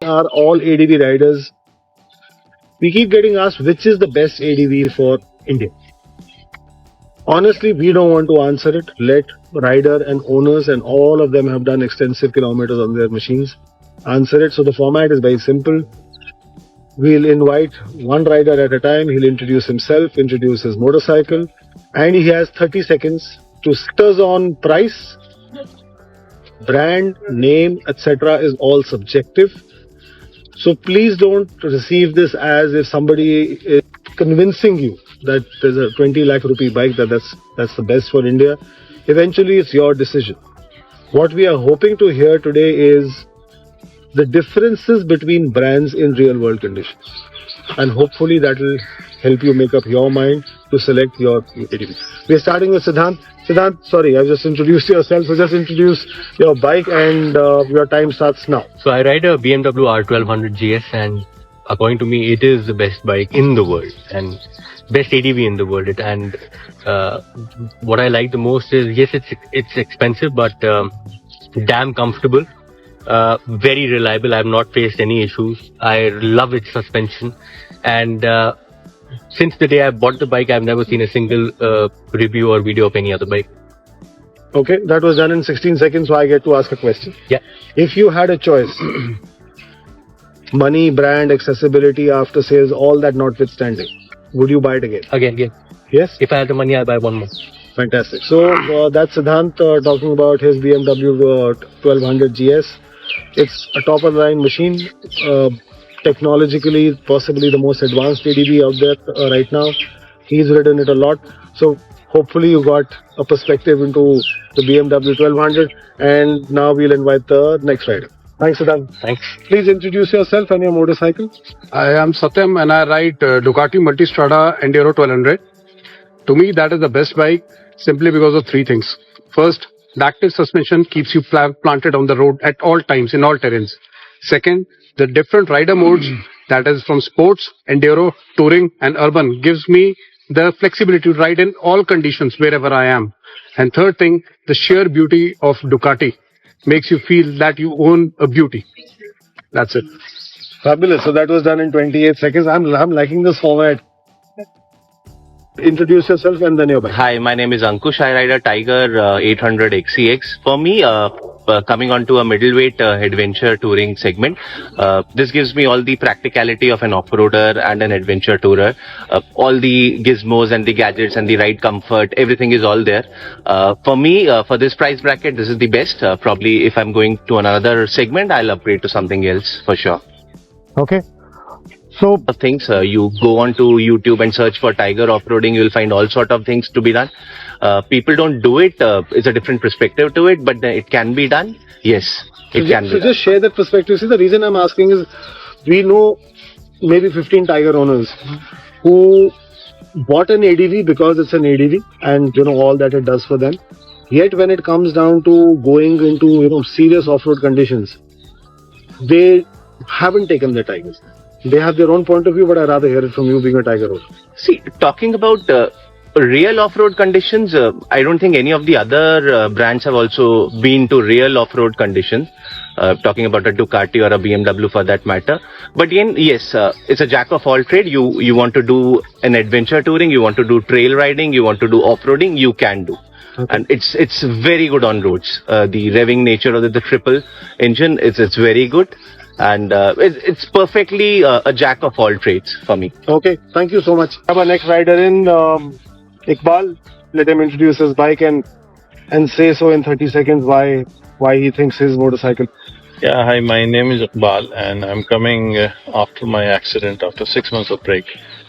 are all ADV riders. We keep getting asked which is the best ADV for India. Honestly, we don't want to answer it. Let rider and owners and all of them have done extensive kilometers on their machines answer it. So the format is very simple. We'll invite one rider at a time. He'll introduce himself, introduce his motorcycle, and he has 30 seconds to us on price, brand, name, etc. is all subjective. So please don't receive this as if somebody is convincing you that there's a 20 lakh rupee bike that's the best for India. Eventually, it's your decision. What we are hoping to hear today is the differences between brands in real world conditions, and hopefully that will help you make up your mind to select your ADV. We're starting with Siddhant. Siddhant, sorry, I've just introduced yourself, so just introduce your bike and your time starts now. So I ride a BMW R1200 GS, and according to me, it is the best bike in the world and best ADV in the world. And what I like the most is, yes, it's expensive, but damn comfortable, very reliable. I've not faced any issues. I love its suspension, and since the day I bought the bike, I've never seen a single review or video of any other bike. Okay, that was done in 16 seconds, so I get to ask a question. Yeah. If you had a choice, money, brand, accessibility, after sales, all that notwithstanding, would you buy it again? Again. Yes? If I had the money, I'll buy one more. Fantastic. So that's Siddhant talking about his BMW 1200 GS. It's a top of the line machine. Technologically, possibly the most advanced ADV out there right now. He's ridden it a lot. So hopefully you got a perspective into the BMW 1200. And now we'll invite the next rider. Thanks, Siddhant. Thanks. Please introduce yourself and your motorcycle. I am Satyam and I ride Ducati Multistrada Enduro 1200. To me, that is the best bike simply because of three things. First, the active suspension keeps you planted on the road at all times in all terrains. Second, the different rider modes, that is from sports, enduro, touring and urban, gives me the flexibility to ride in all conditions wherever I am. And third thing, the sheer beauty of Ducati makes you feel that you own a beauty. That's it. Fabulous. So that was done in 28 seconds. I'm liking this format. Introduce yourself and then your bike. Hi, my name is Ankush. I ride a Tiger 800 XCX. For me, coming on to a middleweight adventure touring segment, this gives me all the practicality of an off-roader and an adventure tourer. All the gizmos and the gadgets and the ride comfort, everything is all there. For me, for this price bracket, this is the best. Probably if I'm going to another segment, I'll upgrade to something else for sure. Okay. So things you go on to YouTube and search for Tiger off-roading, you'll find all sort of things to be done. People don't do it. It's a different perspective to it, but it can be done. Yes, it can be done. Just share that perspective. See, the reason I'm asking is we know maybe 15 Tiger owners who bought an ADV because it's an ADV and you know all that it does for them. Yet when it comes down to going into serious off-road conditions, they haven't taken the Tigers. They have their own point of view, but I'd rather hear it from you being a Tiger owner. See, talking about real off-road conditions, I don't think any of the other brands have also been to real off-road conditions. Talking about a Ducati or a BMW for that matter. But again, yes, it's a jack of all trade. You want to do an adventure touring, you want to do trail riding, you want to do off-roading, you can do. Okay. And it's very good on roads. The revving nature of the triple engine, it's very good. And it's perfectly a jack of all trades for me. Okay, thank you so much. Our next rider in, Iqbal. Let him introduce his bike and say so in 30 seconds why he thinks his motorcycle. Yeah, hi, my name is Iqbal and I'm coming after my accident, after 6 months of break.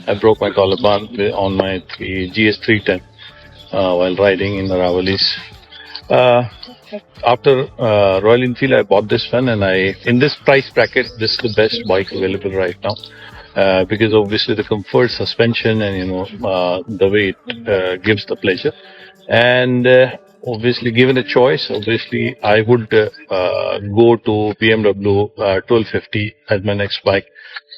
I broke my collarbone on my GS310 while riding in the Ravalis. After Royal Enfield, I bought this one, and in this price bracket, this is the best bike available right now because obviously the comfort, suspension, and the way it gives the pleasure. And obviously, given a choice, obviously I would go to BMW 1250 as my next bike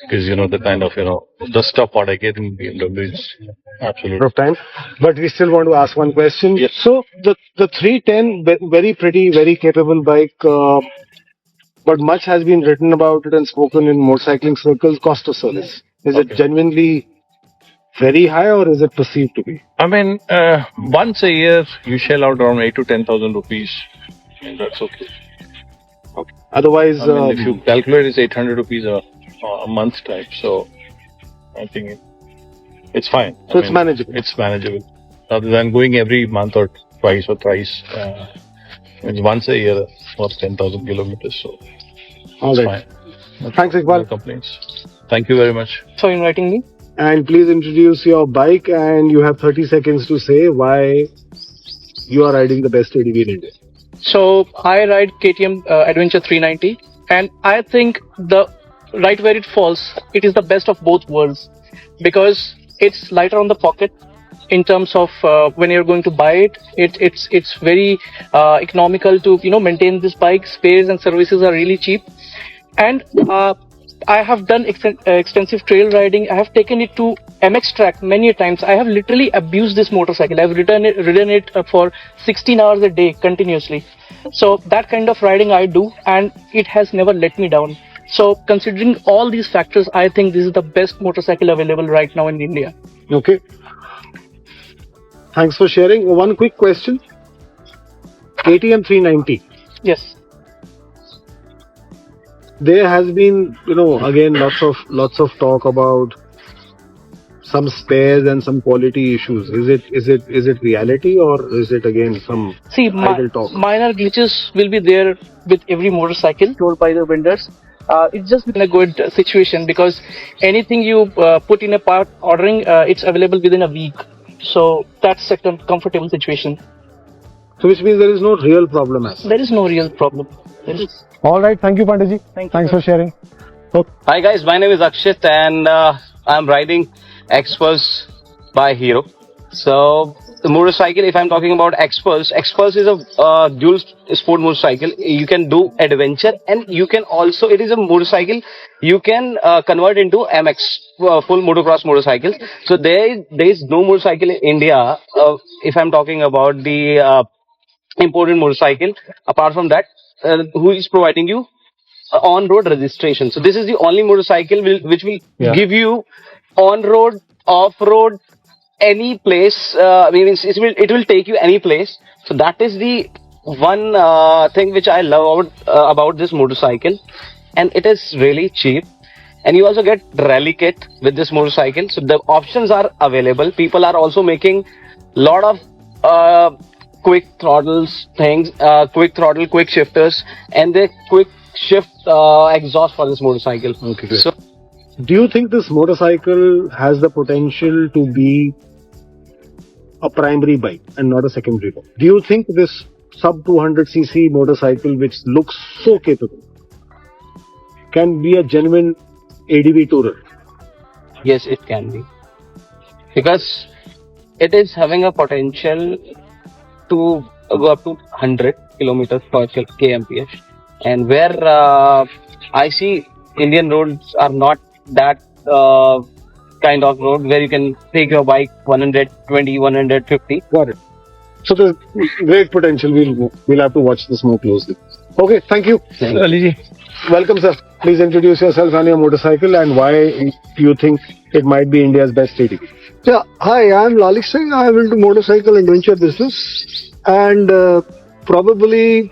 because the kind of the stuff what I get in BMW is absolutely of time. But we still want to ask one question. Yes. So the 310, very pretty, very capable bike. But but much has been written about it and spoken in motorcycling circles. Cost of service, is it Okay. genuinely very high or is it perceived to be? I mean, once a year you shell out around 8 to 10,000 rupees, and that's okay. Otherwise, I mean, if you calculate, it's 800 rupees a month type. So I think it's fine. so it's manageable. It's manageable. Rather than going every month or twice or thrice, it's once a year for 10,000 kilometers. So All it's right. fine. Thanks, No Iqbal. complaints. Thank you very much. for inviting me. And please introduce your bike, and you have 30 seconds to say why you are riding the best ADV in India. So I ride KTM Adventure 390, and I think the right where it falls, it is the best of both worlds because it's lighter on the pocket in terms of when you're going to buy it. It's very economical to maintain this bike. Spares and services are really cheap, and I have done extensive trail riding. I have taken it to MX track many times. I have literally abused this motorcycle. I've ridden it for 16 hours a day continuously. So that kind of riding I do, and it has never let me down. So considering all these factors, I think this is the best motorcycle available right now in India. Okay. Thanks for sharing. One quick question. KTM 390. Yes. There has been, again, lots of talk about some spares and some quality issues. Is it reality or is it again some See, idle talk? minor glitches will be there with every motorcycle told by the vendors. It's just been a good situation because anything you put in a part ordering, it's available within a week. So that's a comfortable situation. So which means there is no real problem as such. There is no real problem. There is. All right. Thank you, Pandit. Thanks for sharing. Hi guys, my name is Akshit and I'm riding Xpulse by Hero. So the motorcycle, if I'm talking about Xpulse is a dual sport motorcycle. You can do adventure and you can also, it is a motorcycle you can convert into MX, full motocross motorcycles. So there is no motorcycle in India, if I'm talking about the imported motorcycle. Apart from that, who is providing you on-road registration. So this is the only motorcycle which will give you on-road, off-road, any place. It will take you any place. So that is the one thing which I love about this motorcycle, and it is really cheap. And you also get rally kit with this motorcycle. So the options are available. People are also making lot of quick throttles things, quick throttle, quick shifters, and the quick shift exhaust for this motorcycle. Okay, great. So Do you think this motorcycle has the potential to be a primary bike and not a secondary bike? Do you think this sub 200cc motorcycle, which looks so capable, can be a genuine ADV tourer? yes, it can be, because it is having a potential to go up to 100 kilometers per kmph, and where I see Indian roads are not that kind of road where you can take your bike 120, 150. Got it. So there's great potential. We'll have to watch this more closely. Okay, thank you. Welcome, sir. Please introduce yourself and your motorcycle and why you think it might be India's best ADV. Yeah, hi, I'm Lalik Singh. I'm into motorcycle adventure business, and probably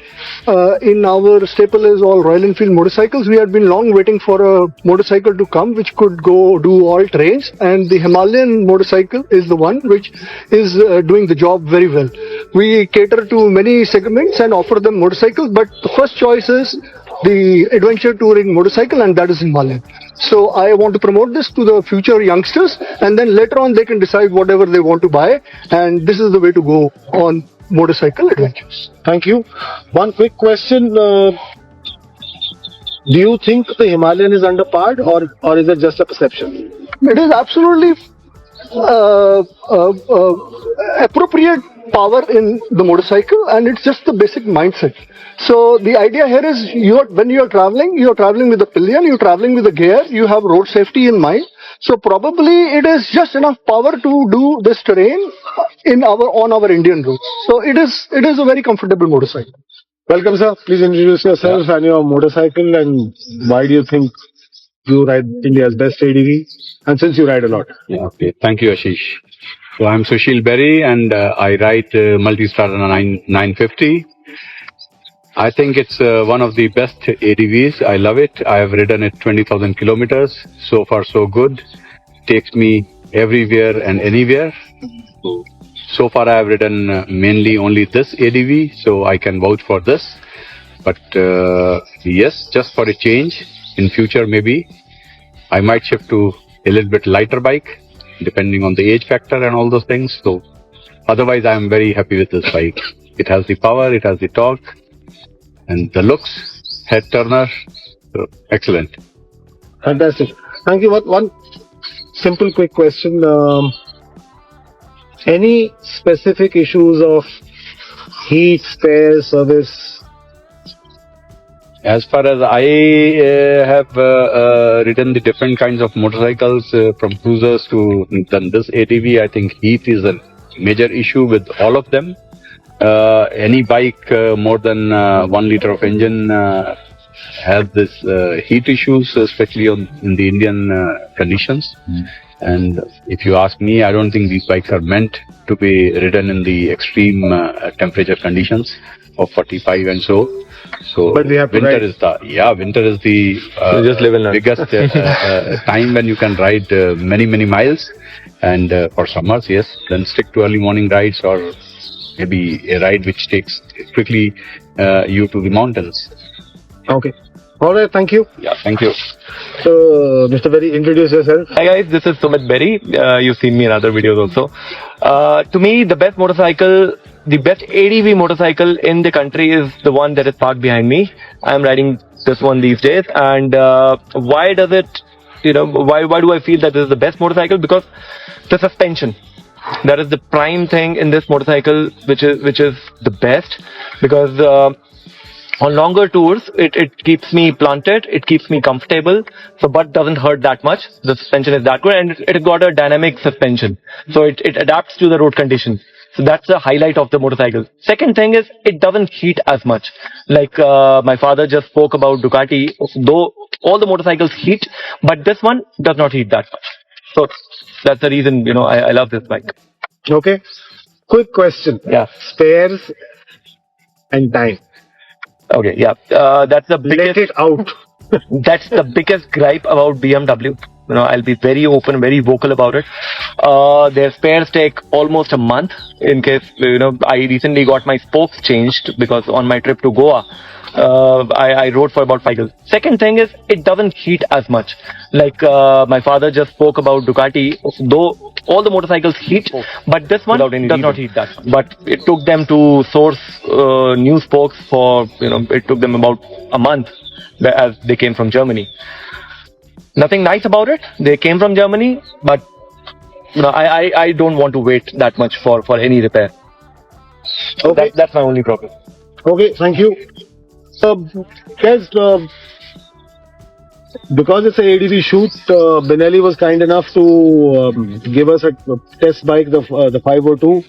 in our staple is all Royal Enfield motorcycles. We had been long waiting for a motorcycle to come which could go do all terrains, and the Himalayan motorcycle is the one which is doing the job very well. We cater to many segments and offer them motorcycles, but the first choice is the adventure touring motorcycle, and that is Himalayan. So I want to promote this to the future youngsters, and then later on they can decide whatever they want to buy, and this is the way to go on motorcycle adventures. Thank you. One quick question. Do you think the Himalayan is underpowered or is it just a perception? It is absolutely appropriate power in the motorcycle, and it's just the basic mindset. So the idea here is when you're traveling with the pillion, you're traveling with the gear, you have road safety in mind. So probably it is just enough power to do this terrain on our Indian roads. So it is a very comfortable motorcycle. Welcome, sir. Please introduce yourself and your motorcycle, and why do you think you ride India's best ADV? And since you ride a lot. Yeah, okay. Thank you, Ashish. So I'm Sushil Berry and I ride Multistrada 950. I think it's one of the best ADVs. I love it. I have ridden it 20,000 kilometers. So far, so good. Takes me everywhere and anywhere. So far, I have ridden mainly only this ADV, so I can vouch for this. But yes, just for a change, in future maybe I might shift to a little bit lighter bike, depending on the age factor and all those things. So otherwise, I am very happy with this bike. It has the power, it has the torque, and the looks, head turner, so excellent. Fantastic. Thank you. One simple, quick question. Any specific issues of heat, spare, service? As far as I have ridden the different kinds of motorcycles from cruisers to then this ATV, I think heat is a major issue with all of them. Any bike more than 1 liter of engine has this heat issues, especially in the Indian conditions. And if you ask me, I don't think these bikes are meant to be ridden in the extreme temperature conditions of 45 and so. So But we have to winter ride. is the just live and learn. biggest time when you can ride many miles. And for summers, yes, then stick to early morning rides or maybe a ride which takes quickly you to the mountains. Okay. All right. Thank you. Yeah, thank you. So, Mr. Berry, introduce yourself. Hi guys, this is Sumit Berry. You've seen me in other videos also. To me, the best motorcycle, the best ADV motorcycle in the country is the one that is parked behind me. I'm riding this one these days. And why does it, why do I feel that this is the best motorcycle? Because the suspension. That is the prime thing in this motorcycle, which is the best. Because on longer tours, it keeps me planted, it keeps me comfortable, so butt doesn't hurt that much. The suspension is that good, and it got a dynamic suspension, so it adapts to the road conditions. So that's the highlight of the motorcycle. Second thing is, it doesn't heat as much. Like my father just spoke about Ducati, though all the motorcycles heat, but this one does not heat that much. So that's the reason, I love this bike. Okay. Quick question. Yeah. Spares and time. Okay, yeah. That's the biggest. Let it out. That's the biggest gripe about BMW. I'll be very open, very vocal about it. Their spares take almost a month. In case, I recently got my spokes changed because on my trip to Goa, I rode for about 5 days. Second thing is, it doesn't heat as much. Like my father just spoke about Ducati, though all the motorcycles heat, but this one does not heat that much. But it took them to source new spokes for, it took them about a month as they came from Germany. Nothing nice about it. They came from Germany, but I don't want to wait that much for any repair. Okay. That's my only problem. Okay. Thank you. Guys, because it's a ADV shoot, Benelli was kind enough to give us a test bike, the 502.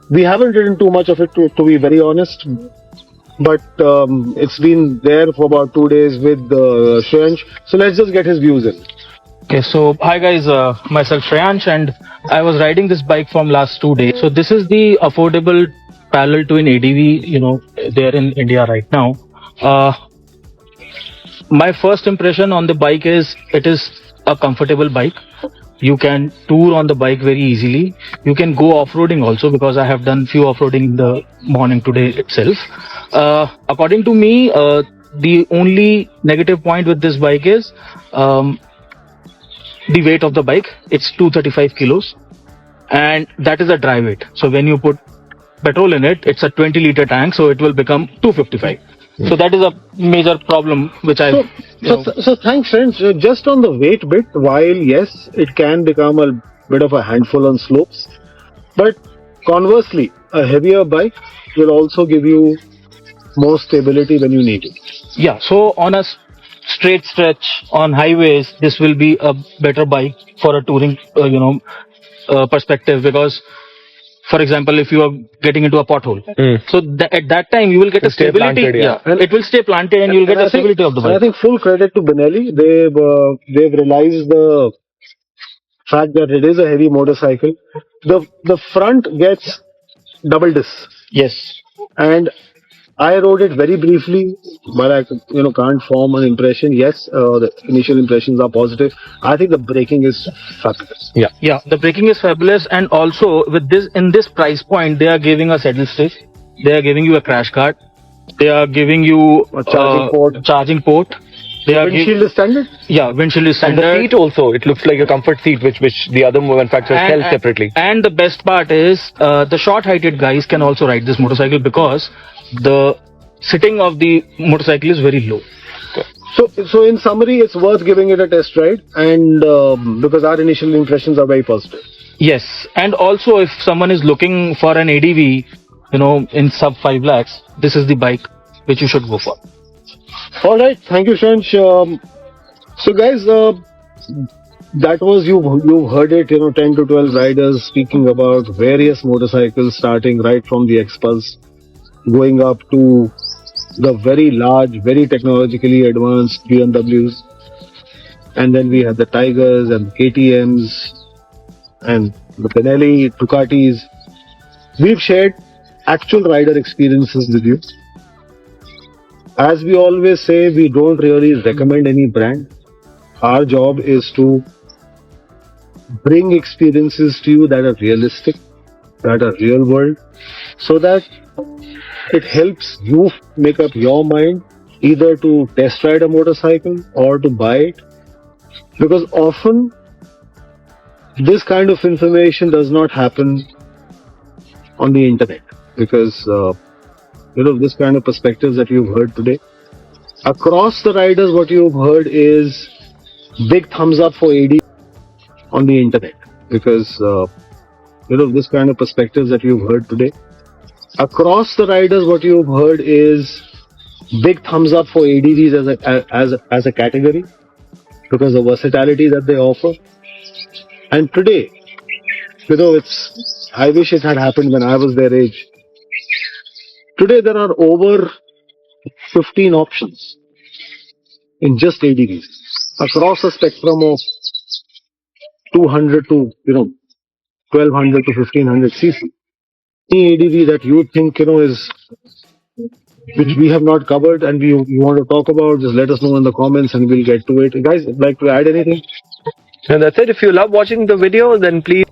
We haven't ridden too much of it, to be very honest. But it's been there for about 2 days with Shreyansh. So let's just get his views in. Okay, so hi guys, myself Shreyansh, and I was riding this bike from last 2 days. So this is the affordable parallel to an ADV, there in India right now. My first impression on the bike is it is a comfortable bike. You can tour on the bike very easily. You can go off-roading also, because I have done few off-roading in the morning today itself. According to me, the only negative point with this bike is the weight of the bike. It's 235 kilos, and that is a dry weight. So when you put petrol in it, it's a 20-liter tank, so it will become 255. So that is a major problem which So thanks, friends. Just on the weight bit, while yes, it can become a bit of a handful on slopes, but conversely, a heavier bike will also give you more stability when you need it. Yeah, so on a straight stretch on highways, this will be a better bike for a touring, perspective, because For example, if you are getting into a pothole, so at that time you will get a stay stability. planted, yeah. It will stay planted, and you will get a stability of the And I bike. think full credit to Benelli. They've realized the fact that it is a heavy motorcycle. The front gets double disc, Yes. and I rode it very briefly, but I can't form an impression. Yes, the initial impressions are positive. I think the braking is fabulous. Yeah, the braking is fabulous, and also with this in this price point, they are giving a saddle stitch, they are giving you a crash guard, they are giving you A charging port. Charging port. They are Windshield is standard. yeah, windshield is And standard. the seat also, it looks like a comfort seat, which the other manufacturers sell separately. And the best part is the short-heighted guys can also ride this motorcycle because the sitting of the motorcycle is very low. So in summary, it's worth giving it a test ride, and because our initial impressions are very positive. Yes, and also if someone is looking for an ADV, in sub 5 lakhs, this is the bike which you should go for. All right, thank you, Shansh. So guys, that was you heard it. 10 to 12 riders speaking about various motorcycles, starting right from the X-Pulse, going up to the very large, very technologically advanced BMWs, and then we had the Tigers and KTMs and the Benelli, Ducatis. We've shared actual rider experiences with you. As we always say, we don't really recommend any brand. Our job is to bring experiences to you that are realistic, that are real world, so that it helps you make up your mind either to test ride a motorcycle or to buy it. Because often this kind of information does not happen on the internet, because this kind of perspectives that you've heard today. Across the riders, what you've heard is big thumbs up for AD on the internet, because this kind of perspectives that you've heard today. Across the riders, what you've heard is big thumbs up for ADVs as a category, because of the versatility that they offer. And today, I wish it had happened when I was their age. Today there are over 15 options in just ADVs across a spectrum of 200 to 1200 to 1500 cc. Any ADV that you think is which we have not covered and you want to talk about, just let us know in the comments and we'll get to it. Guys, like to add anything? And that's it. If you love watching the video, then please